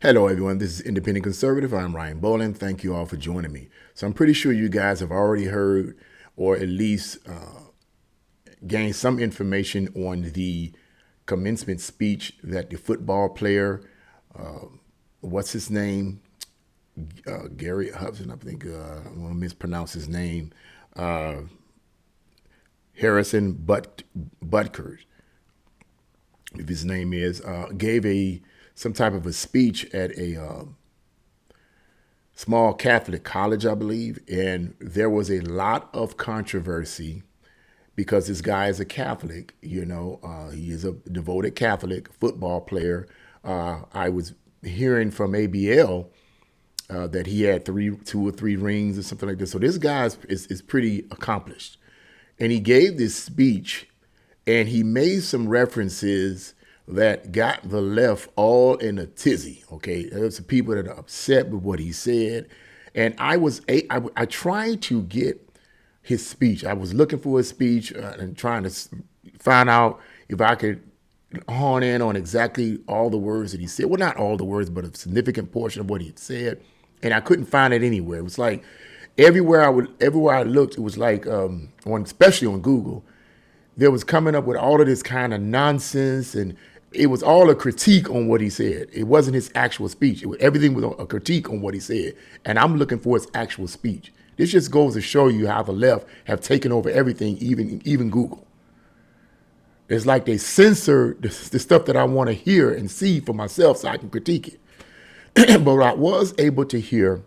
Hello, everyone. This is Independent Conservative. I'm Ryan Boland. Thank you all for joining me. So, I'm pretty sure you guys have already heard or at least gained some information on the commencement speech that the football player, uh, what's his name? Gary Hudson, I think. I want to mispronounce his name. Uh, Harrison Butker, if his name is, gave some type of a speech at a small Catholic college, I believe, and there was a lot of controversy because this guy is a Catholic. He is a devoted Catholic football player. I was hearing from ABL that he had two or three rings or something like this. So this guy is pretty accomplished, and he gave this speech, and he made some references that got the left all in a tizzy. Okay, there's some people that are upset with what he said, and I tried to get his speech. I was looking for his speech and trying to find out if I could hone in on exactly all the words that he said. Well, not all the words, but a significant portion of what he had said, and I couldn't find it anywhere. It was like everywhere I looked, it was like especially on Google, there was coming up with all of this kind of nonsense, and it was all a critique on what he said. It wasn't his actual speech. Everything was a critique on what he said, and I'm looking for his actual speech. This just goes to show you how the left have taken over everything, even Google. It's like they censor the stuff that I want to hear and see for myself so I can critique it. But I was able to hear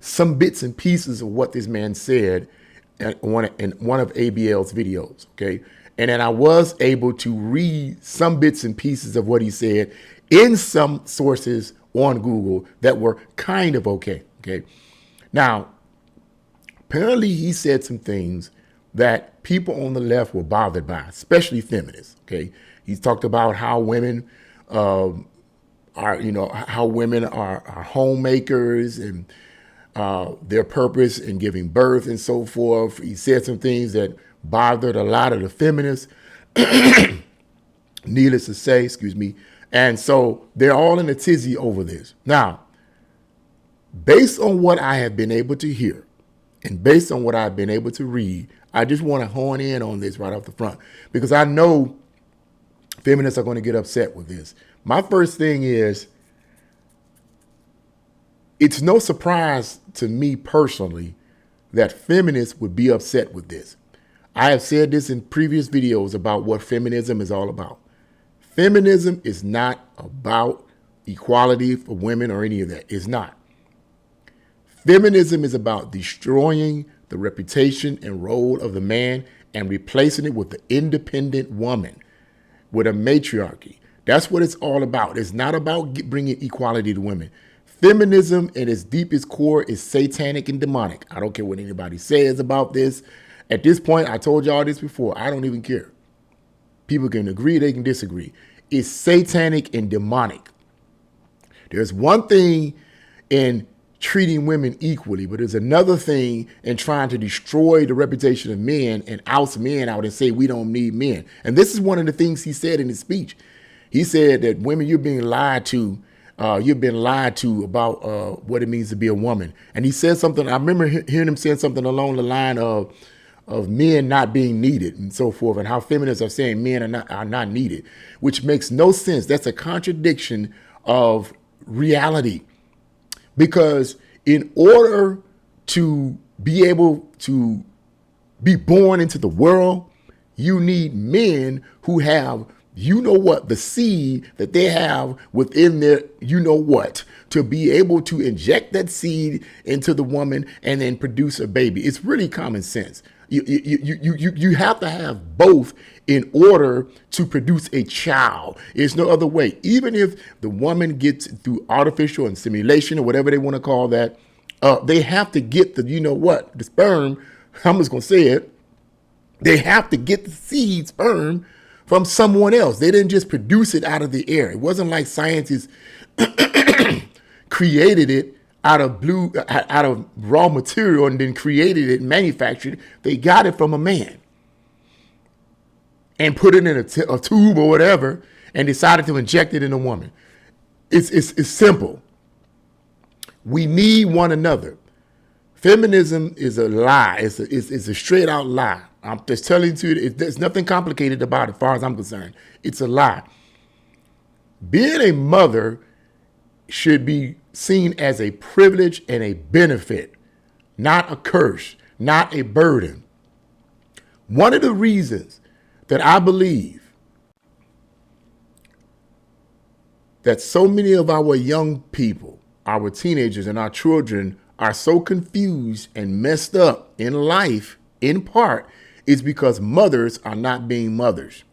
some bits and pieces of what this man said in one of ABL's videos, okay? And then I was able to read some bits and pieces of what he said in some sources on Google that were kind of okay. Now, apparently he said some things that people on the left were bothered by, especially feminists, okay? He's talked about how women are homemakers and their purpose in giving birth and so forth. He said some things that bothered a lot of the feminists, needless to say, excuse me. And so they're all in a tizzy over this. Now, based on what I have been able to hear and based on what I've been able to read, I just want to hone in on this right off the front because I know feminists are going to get upset with this. My first thing is, it's no surprise to me personally that feminists would be upset with this. I have said this in previous videos about what feminism is all about. Feminism is not about equality for women or any of that. It's not. Feminism is about destroying the reputation and role of the man and replacing it with the independent woman, with a matriarchy. That's what it's all about. It's not about bringing equality to women. Feminism at its deepest core is satanic and demonic. I don't care what anybody says about this. At this point, I told y'all this before. I don't even care. People can agree, they can disagree. It's satanic and demonic. There's one thing in treating women equally, but there's another thing in trying to destroy the reputation of men and oust men out and say we don't need men. And this is one of the things he said in his speech. He said that women, you're being lied to. You've been lied to about what it means to be a woman. And he said something, I remember hearing him saying something along the line of men not being needed and so forth, and how feminists are saying men are not needed, which makes no sense. That's a contradiction of reality. Because in order to be able to be born into the world, you need men who have, the seed that they have within their, to be able to inject that seed into the woman and then produce a baby. It's really common sense. You have to have both in order to produce a child. There's no other way. Even if the woman gets through artificial insemination or whatever they want to call that, they have to get the sperm. I'm just going to say it. They have to get the seed sperm from someone else. They didn't just produce it out of the air. It wasn't like scientists created it out of raw material and then created it and manufactured it. They got it from a man and put it in a tube or whatever and decided to inject it in a woman. It's simple. We need one another. Feminism is a lie. It's a straight out lie. I'm just telling you, there's nothing complicated about it as far as I'm concerned. It's a lie. Being a mother should be seen as a privilege and a benefit, not a curse, not a burden. One of the reasons that I believe that so many of our young people, our teenagers and our children are so confused and messed up in life, in part, is because mothers are not being mothers.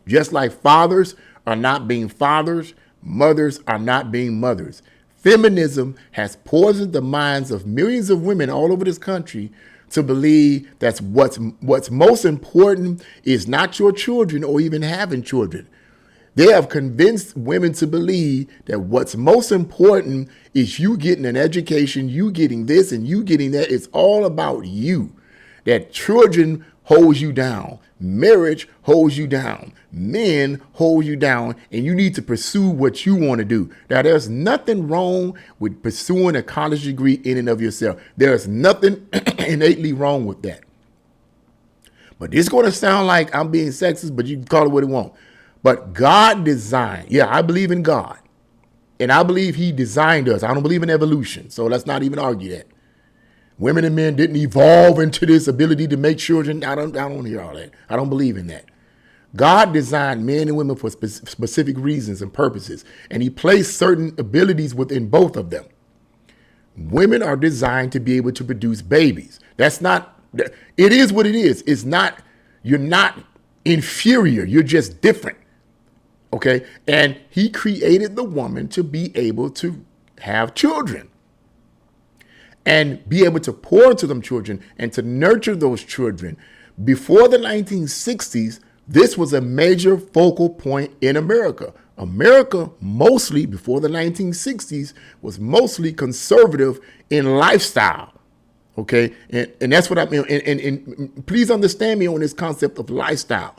Just like fathers are not being fathers, mothers are not being mothers. Feminism has poisoned the minds of millions of women all over this country to believe that what's most important is not your children or even having children. They have convinced women to believe that what's most important is you getting an education, you getting this and you getting that. It's all about you. That children holds you down. Marriage holds you down. Men hold you down, and you need to pursue what you want to do. Now, there's nothing wrong with pursuing a college degree in and of yourself. There's nothing innately wrong with that. But this is going to sound like I'm being sexist, but you can call it what you want. But God designed, I believe in God. And I believe he designed us. I don't believe in evolution. So let's not even argue that. Women and men didn't evolve into this ability to make children. I don't hear all that. I don't believe in that. God designed men and women for specific reasons and purposes. And he placed certain abilities within both of them. Women are designed to be able to produce babies. It is what it is. It's not, you're not inferior. You're just different. Okay. And he created the woman to be able to have children and be able to pour into them children and to nurture those children. Before the 1960s, this was a major focal point in America. America, mostly before the 1960s, was mostly conservative in lifestyle. Okay. And that's what I mean. And please understand me on this concept of lifestyle.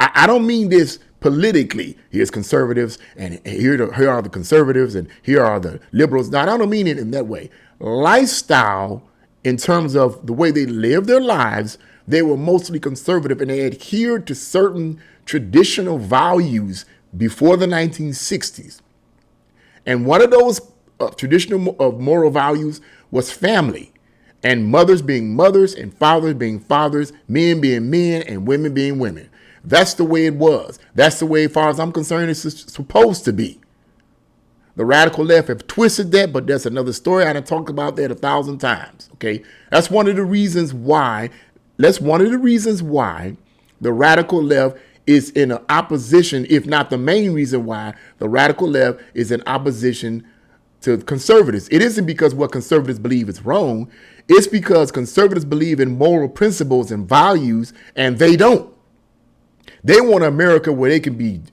I don't mean this politically. Here's conservatives and here are the conservatives and here are the liberals. Now, I don't mean it in that way. Lifestyle, in terms of the way they live their lives, they were mostly conservative and they adhered to certain traditional values before the 1960s. And one of those traditional moral values was family, and mothers being mothers and fathers being fathers, men being men and women being women. That's the way it was. That's the way, as far as I'm concerned, it's supposed to be. The radical left have twisted that, but that's another story. I done talked about that 1,000 times. Okay, that's one of the reasons why. That's one of the reasons why the radical left is in an opposition, if not the main reason why the radical left is in opposition to conservatives. It isn't because what conservatives believe is wrong. It's because conservatives believe in moral principles and values, and they don't. They want America where they can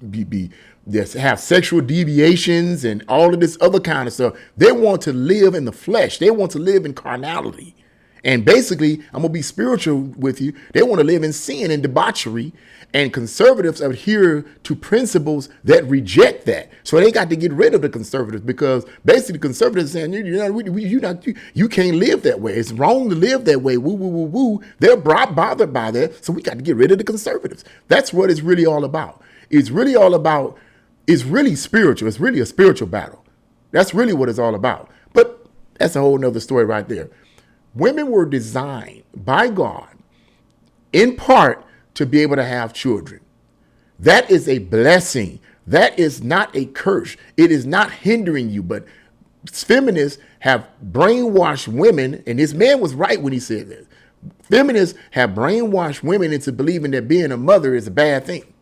have sexual deviations and all of this other kind of stuff. They want to live in the flesh. They want to live in carnality. And basically, I'm going to be spiritual with you. They want to live in sin and debauchery. And conservatives adhere to principles that reject that. So they got to get rid of the conservatives, because basically conservatives are saying, you can't live that way. It's wrong to live that way. Woo, woo, woo, woo. They're bothered by that. So we got to get rid of the conservatives. That's what it's really all about. It's really spiritual. It's really a spiritual battle. That's really what it's all about. But that's a whole nother story right there. Women were designed by God, in part, to be able to have children. That is a blessing. That is not a curse. It is not hindering you. But feminists have brainwashed women, and this man was right when he said this. Feminists have brainwashed women into believing that being a mother is a bad thing.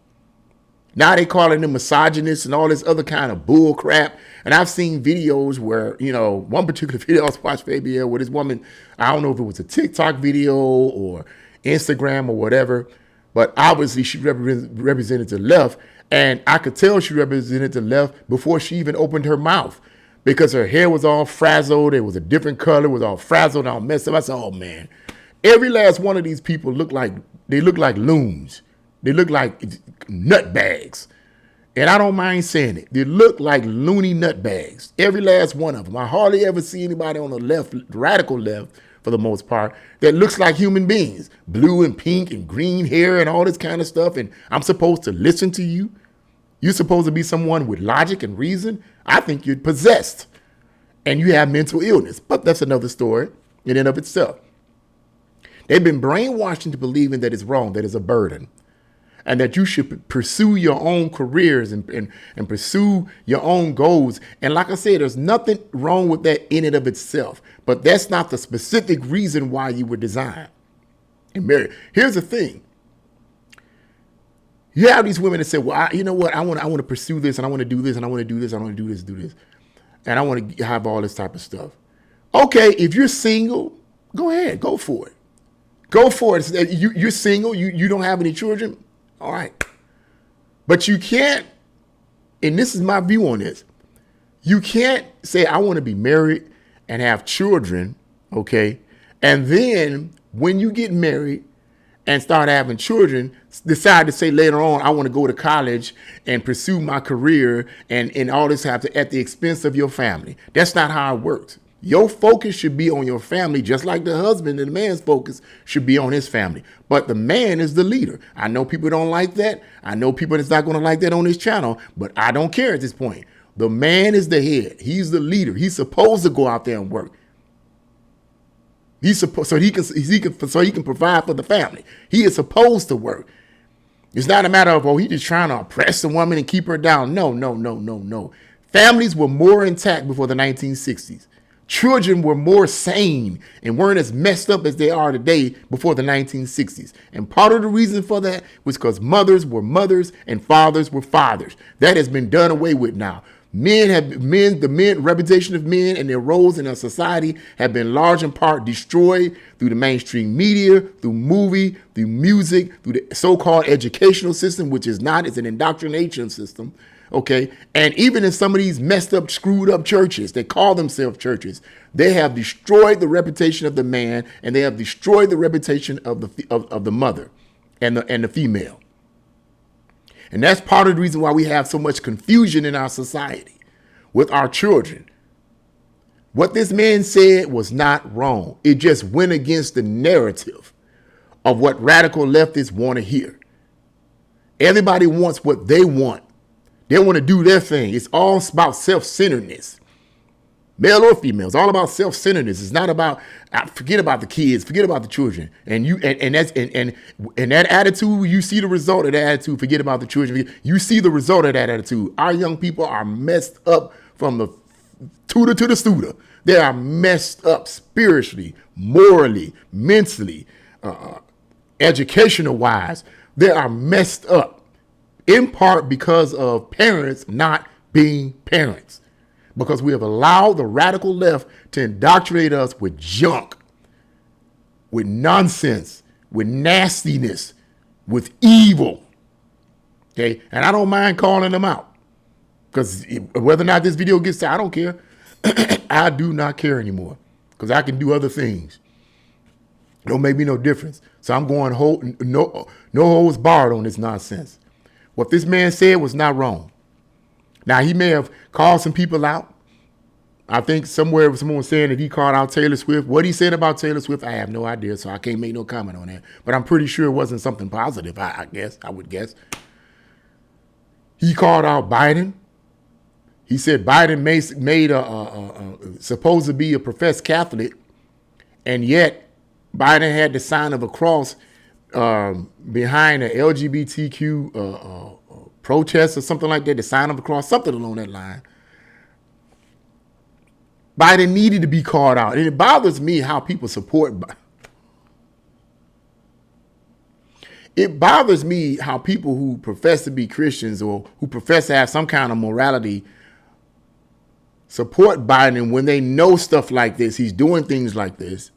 Now they calling them misogynists and all this other kind of bull crap. And I've seen videos where, one particular video I was watching, Fabian, with this woman, I don't know if it was a TikTok video or Instagram or whatever, but obviously she represented the left. And I could tell she represented the left before she even opened her mouth, because her hair was all frazzled. It was a different color, it was all frazzled, all messed up. I said, oh man, every last one of these people look like loons. They look like nut bags. And I don't mind saying it. They look like loony nutbags. Every last one of them. I hardly ever see anybody on the left, radical left, for the most part, that looks like human beings. Blue and pink and green hair and all this kind of stuff. And I'm supposed to listen to you. You're supposed to be someone with logic and reason. I think you're possessed and you have mental illness. But that's another story in and of itself. They've been brainwashed into believing that it's wrong, that it's a burden, and that you should pursue your own careers and pursue your own goals. And like I said, there's nothing wrong with that in and of itself. But that's not the specific reason why you were designed and married. Here's the thing. You have these women that say, well, you know what? I want to pursue this, and I want to do this, and I want to do this, I want to do this. And I want to have all this type of stuff. Okay, if you're single, go ahead, go for it. Go for it. You're single, you don't have any children. All right. But you can't, and this is my view on this, you can't say, I want to be married and have children, okay? And then when you get married and start having children, decide to say later on, I want to go to college and pursue my career and all this have to at the expense of your family. That's not how it works. Your focus should be on your family, just like the husband and the man's focus should be on his family. But the man is the leader. I know people don't like that. I know people that's not going to like that on this channel, but I don't care at this point. The man is the head. He's the leader. He's supposed to go out there and work. He's supposed so he can provide for the family. He is supposed to work. It's not a matter of, oh, he's just trying to oppress the woman and keep her down. No. Families were more intact before the 1960s. Children were more sane and weren't as messed up as they are today before the 1960s. And part of the reason for that was because mothers were mothers and fathers were fathers. That has been done away with now. The reputation of men and their roles in our society have been large in part destroyed through the mainstream media, through movie, through music, through the so-called educational system, which is not, it's an indoctrination system. Okay. And even in some of these messed up, screwed up churches, they call themselves churches, they have destroyed the reputation of the man and they have destroyed the reputation of the mother and the female. And that's part of the reason why we have so much confusion in our society with our children. What this man said was not wrong. It just went against the narrative of what radical leftists want to hear. Everybody wants what they want. They want to do their thing. It's all about self-centeredness. Male or female, it's all about self-centeredness. It's not about, forget about the kids, forget about the children. And that attitude, you see the result of that attitude, forget about the children. You see the result of that attitude. Our young people are messed up from the tutor to the studer. They are messed up spiritually, morally, mentally, educational-wise. They are messed up. In part because of parents not being parents. Because we have allowed the radical left to indoctrinate us with junk, with nonsense, with nastiness, with evil. Okay? And I don't mind calling them out. Because whether or not this video gets to, I don't care. I do not care anymore. Because I can do other things. It don't make me no difference. So I'm going no holds barred on this nonsense. What this man said was not wrong. Now, he may have called some people out. I think somewhere someone was saying that he called out Taylor Swift. What he said about Taylor Swift, I have no idea, so I can't make no comment on that. But I'm pretty sure it wasn't something positive, I would guess. He called out Biden. He said Biden made supposed to be a professed Catholic, and yet Biden had the sign of a cross behind a LGBTQ protest or something like that, the sign of the cross, something along that line. Biden needed to be called out. And it bothers me how people support Biden. It bothers me how people who profess to be Christians or who profess to have some kind of morality support Biden when they know stuff like this. He's doing things like this.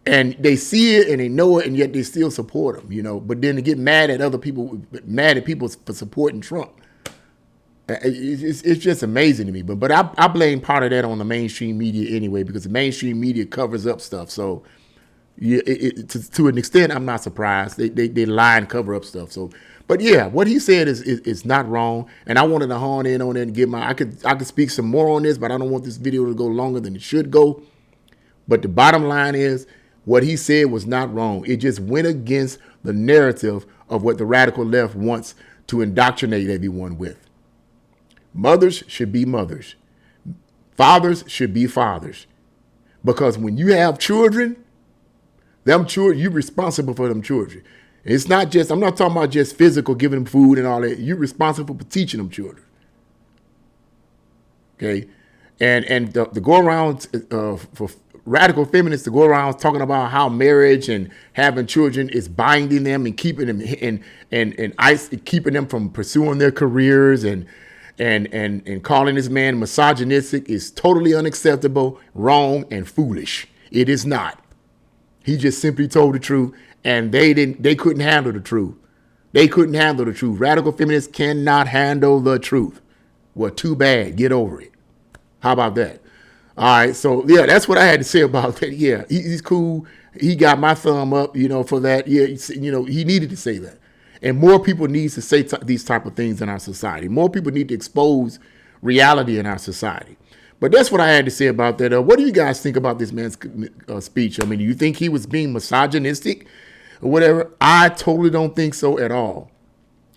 And they see it and they know it, and yet they still support him, you know. But then to get mad at other people, mad at people for supporting Trump, it's just amazing to me. But I blame part of that on the mainstream media anyway, because the mainstream media covers up stuff. So yeah, to an extent, I'm not surprised. They lie and cover up stuff. So, But yeah, what he said is not wrong, and I wanted to hone in on it and give my. I could speak some more on this, but I don't want this video to go longer than it should go. But the bottom line is, what he said was not wrong. It just went against the narrative of what the radical left wants to indoctrinate everyone with. Mothers should be mothers. Fathers should be fathers. Because when you have children, them children, you're responsible for them children. It's not just, I'm not talking about just physical, giving them food and all that. You're responsible for teaching them children. Okay? And the go around for radical feminists to go around talking about how marriage and having children is binding them and keeping them keeping them from pursuing their careers and calling this man misogynistic is totally unacceptable, wrong, and foolish. It is not. He just simply told the truth, and they couldn't handle the truth. They couldn't handle the truth. Radical feminists cannot handle the truth. Well, too bad. Get over it. How about that? All right, so yeah, that's what I had to say about that. Yeah, he's cool. He got my thumb up, for that. Yeah, he needed to say that. And more people need to say these type of things in our society. More people need to expose reality in our society. But that's what I had to say about that. What do you guys think about this man's speech? I mean, do you think he was being misogynistic or whatever? I totally don't think so at all.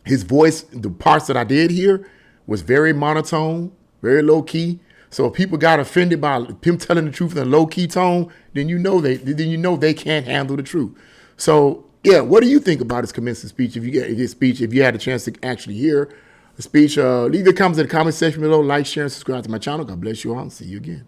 His voice, the parts that I did hear, was very monotone, very low key. So if people got offended by him telling the truth in a low key tone, then they can't handle the truth. So yeah, what do you think about his commencement speech? If you had a chance to actually hear the speech, leave your comments in the comment section below. Like, share, and subscribe to my channel. God bless you all. See you again.